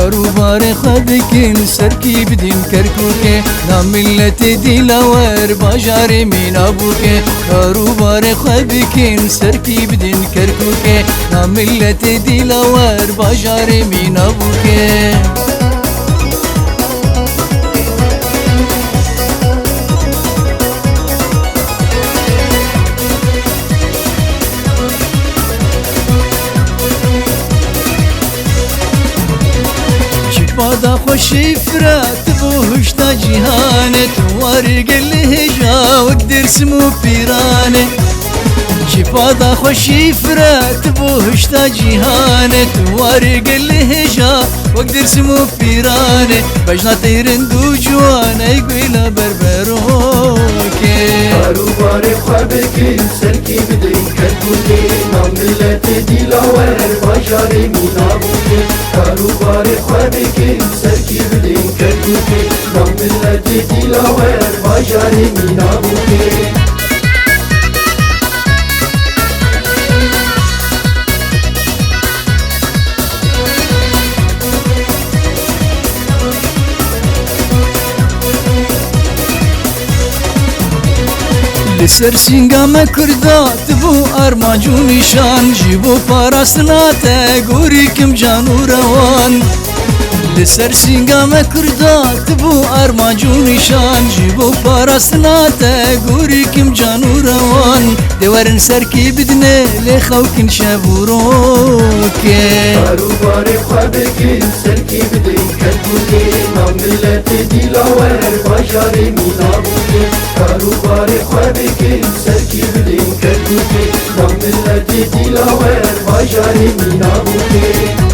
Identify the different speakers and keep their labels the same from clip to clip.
Speaker 1: کاروبار خود بکن سرکی بدین کرکوکه نام ملت دیلاور باجار مینا بوکه کاروبار خود بکن سرکی بدین کرکوکه نام ملت دیلاور باجار مینا بوکه بادا خوشی فرات بو هشتا جهانت وارقل هجا وقدر سمو پیرانه بادا خوشی فرات بو هشتا جهانت وارقل هجا وقدر سمو پیرانه بجنا تیرندو جوانه گویلا بربروکه
Speaker 2: کاروبار خوابکن سرکی بدین کرکوکه نام ملت دیلاور باجار مینا بوکه کاروبار خوابکن سرکی بدین کرکوکه نام ملت دیلاور باجار مینا بوکه
Speaker 1: لسر سنگام کردات بو ارماجو نشان جیبو پاراسناته گوری کم جانو روان لسر سنگام کردات بو ارماجو نشان جیبو پاراسناته گوری کم جانو روان دیورن سرکی بدنه لخوکن شبوروکه
Speaker 2: کاروبار خوابکن سرکی بدین کرکوکه نام ملت دیلاور باجار مینا بوکه کاروبار خوابکن سرکی بدین کرکوکه نام ملت دیلاور باجار مینا بوکه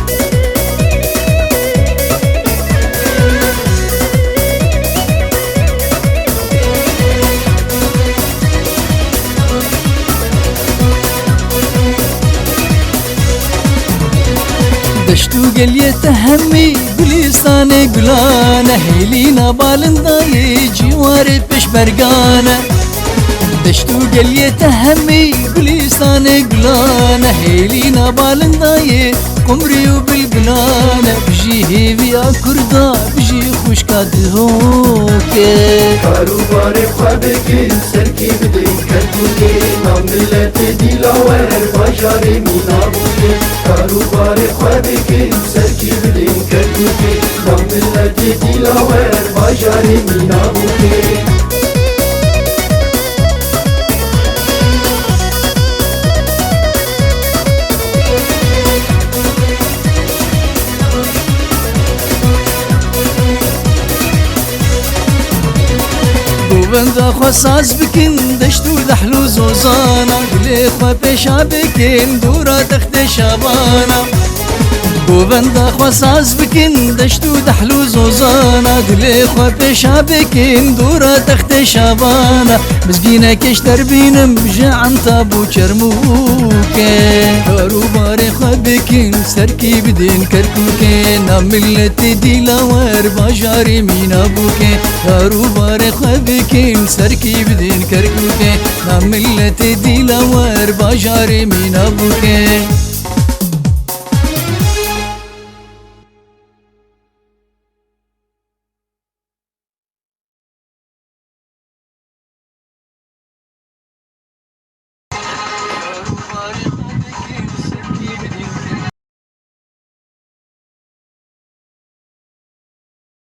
Speaker 1: دشتو قليت همي گلستان گلانه هيلينا بالنداي جواري بش برقانه دشتو قليت همي گلستان گلانه هيلينا بالنداي قمري وبالبلانه بجي هيفيا كردا بجي خوشكا دهوكه
Speaker 2: کاروبار خوابکن سرکی بدین کرکوکه نام ملت دیلاور باجار مینا بوکه کاروبار خوابکن سرکی بدین کرکوکه نام ملت دیلاور باجار مینا بوکه
Speaker 1: بندا خو ساز بکن دشتو دحلو زوزانا قلی خو پیشا بکن دورا تخت شابانا بندا خو ساز بکن دشتو دحلو زوزانا قلی خو پیشا بکن دورا تخت شابانا مسکینه کش تربینم بجا عن تابو چرموکه کاروبار خو بکن سرکی بدین کرکوکه نام ملت دیلاور باجار مینا بوکه کاروبار خو بکن سرکی بدین کرکوکه نام ملت دیلاور باجار مینا بوکه